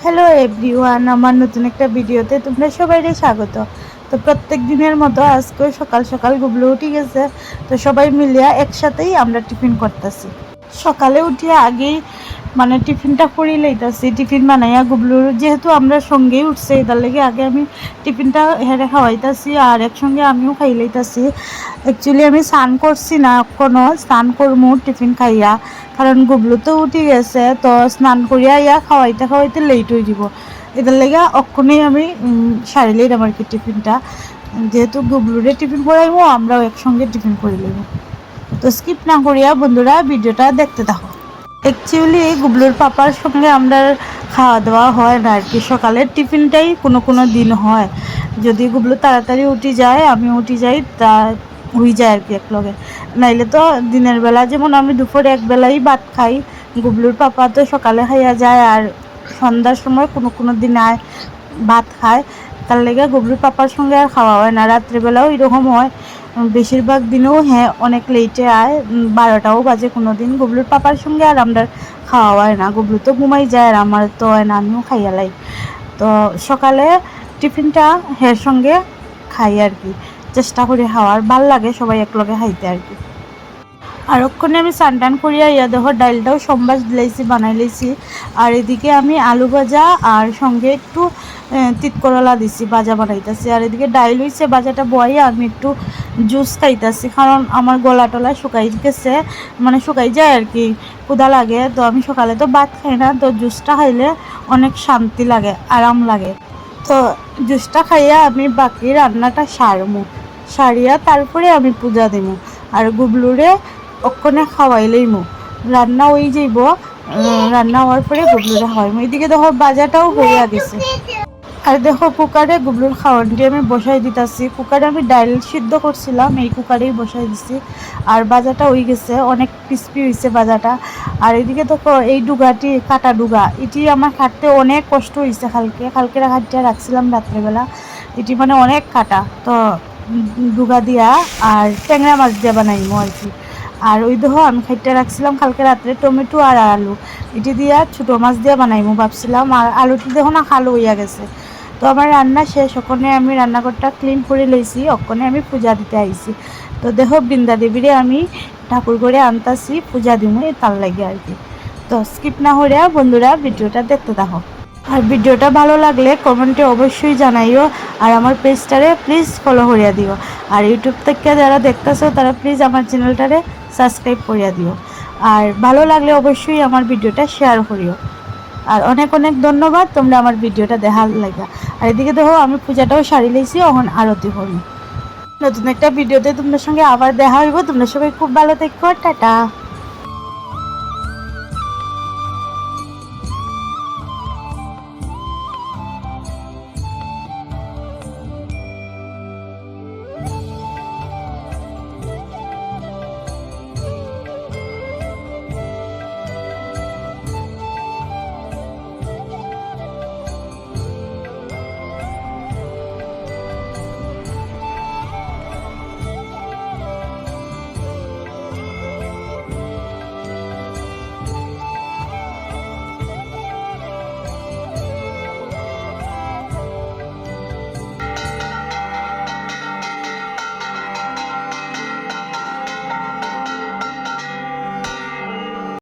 Hello everyone, আমার নতুন একটা ভিডিওতে তোমরা সবাইকে স্বাগত। তো প্রত্যেক দিনের মতো আজকে সকাল সকাল গুবলু উঠে গেছে। তো সবাই মিলিয়া একসাথেই আমরা টিফিন করতেছি। সকালে উঠিয়া আগেই টিফিনটা করে লইতাছি। টিফিন বানাইয়া গুবলুর যেহেতু আমরা সঙ্গেই উঠছি, এটার লেগে আগে আমি টিফিনটা হেরে খাওয়াইতাছি আর একসঙ্গে আমিও খাই লইতাছি। অ্যাকচুয়ালি আমি স্নান করছি না, কোনো স্নান করমু টিফিন খাইয়া, কারণ গুবলু তো উঠে গেছে। তো স্নান করিয়া ইয়া খাওয়াইতে খাওয়াইতে লেট হয়ে যাব। এটার লেগে অক্ষণেই আমি সারি লইলাম আর কি টিফিনটা। যেহেতু গুবলুরে টিফিন করাইবো, আমরাও একসঙ্গে টিফিন করে লইব। তো স্কিপ না করিয়া বন্ধুরা ভিডিওটা দেখতে থাকো। অ্যাকচুয়ালি গুবলুর পাপার সঙ্গে আমরা খাওয়া দাওয়া হয় না আর কি, সকালের টিফিনটাই কোনো কোনো দিন হয়। যদি গুবলু তাড়াতাড়ি উঠে যায়, আমি উঠে যাই, তা হয়ে যায় আর কি একলগে। নাইলে তো দিনের বেলা যেমন আমি দুপুরে একবেলাই ভাত খাই, গুবলুর পাপা তো সকালে খাইয়া যায় আর সন্ধ্যার সময় কোনো কোনো দিন আয় ভাত খায়। তার লেগে গুবলুর পাপার সঙ্গে আর খাওয়া হয় না। রাত্রিবেলাও এরকম হয়, বেশিরভাগ দিনেও হ্যাঁ অনেক লেটে আয়, 12টাও বাজে কোনো দিন। গুবলুর পাপার সঙ্গে আর আমরা খাওয়া হয় না। গুবলু তো ঘুমাই যায় আর আমার তো হয় না, আমিও খাইয়া লাই। তো সকালে টিফিনটা হের সঙ্গে খাই আর কি, চেষ্টা করি খাওয়ার, ভাল লাগে সবাই একলগে খাইতে আর কি। আর ওখানে আমি স্নান করিয়া দেখো ডালটাও সম্বাস দিলাইছি, বানাই লাইছি। আর এদিকে আমি আলু ভাজা আর সঙ্গে একটু তিত করলা দিছি, ভাজা বানাইতেছি। আর এদিকে ডাইল হইছে, ভাজাটা বয়াইয়া আমি একটু জুস খাইতেছি, কারণ আমার গলা টলা শুকাই গেছে, শুকাই যায় আর কি, ক্ষুধা লাগে। তো আমি সকালে তো ভাত খাই না, তো জুসটা খাইলে অনেক শান্তি লাগে, আরাম লাগে। তো জুসটা খাইয়া আমি বাকি রান্নাটা সারিয়া তারপরে আমি পূজা দিব। আর গুবলুরে ওখানে খাওয়াইলেইমু, রান্না হয়ে যাইব। রান্না হওয়ার পরে গুবলুরে খাওয়াইমু। এদিকে দেখো বাজাটাও হইয়া গেছে। আর দেখো কুকারে গুবলুর খাওয়ানটি আমি বসাই দিতেছি। কুকারে আমি ডাল সিদ্ধ করছিলাম, এই কুকারেই বসাই দিছি। আর বাজাটা হয়ে গেছে, অনেক ক্রিস্পি হয়েছে বাজাটা। আর এদিকে দেখো এই ডুগাটি, কাটা ডুগা, এটি আমার কাটতে অনেক কষ্ট হয়েছে। কালকে কাটিয়া রাখছিলাম রাত্রেবেলা, এটি অনেক কাটা। তো ডুগা দিয়া আর ট্যাংরা মাছ দিয়া বানাইমো আর কি। আর ওই দেখো আমি খাইতে রাখছিলাম কালকে রাত্রে টমেটো আর আলু, এটি দিয়া ছোটো মাছ দিয়া বানাইমো ভাবছিলাম। আর আলুটি দেখো না কালো হইয়া গেছে। তো আমার রান্না শেষ, ওখানে আমি রান্নাঘরটা ক্লিন করে লইছি, ওখানে আমি পূজা দিতে আইছি। তো দেখো বৃন্দা দেবীরে আমি ঠাকুর করে আনতাছি, পূজা দিব তার লাগে আর কি। তো স্কিপ না হইয়া বন্ধুরা ভিডিওটা দেখতে থাকো। আর ভিডিওটা ভালো লাগলে কমেন্টে অবশ্যই জানাইও। আর আমার পেজটারে প্লিজ ফলো করিয়া দিও। আর ইউটিউব থেকে যারা দেখতেছো তারা প্লিজ আমার চ্যানেলটারে সাবস্ক্রাইব করিয়া দিও। আর ভালো লাগলে অবশ্যই আমার ভিডিওটা শেয়ার করিও। আর অনেক অনেক ধন্যবাদ তোমরা আমার ভিডিওটা দেখার লাগা। আর এদিকে দেখো আমি পূজাটাও সারি লইছি, এখন আরতি করি। নতুন একটা ভিডিওতে তোমাদের সঙ্গে আবার দেখা হইব। তোমরা সবাই খুব ভালো থেকো, টাটা।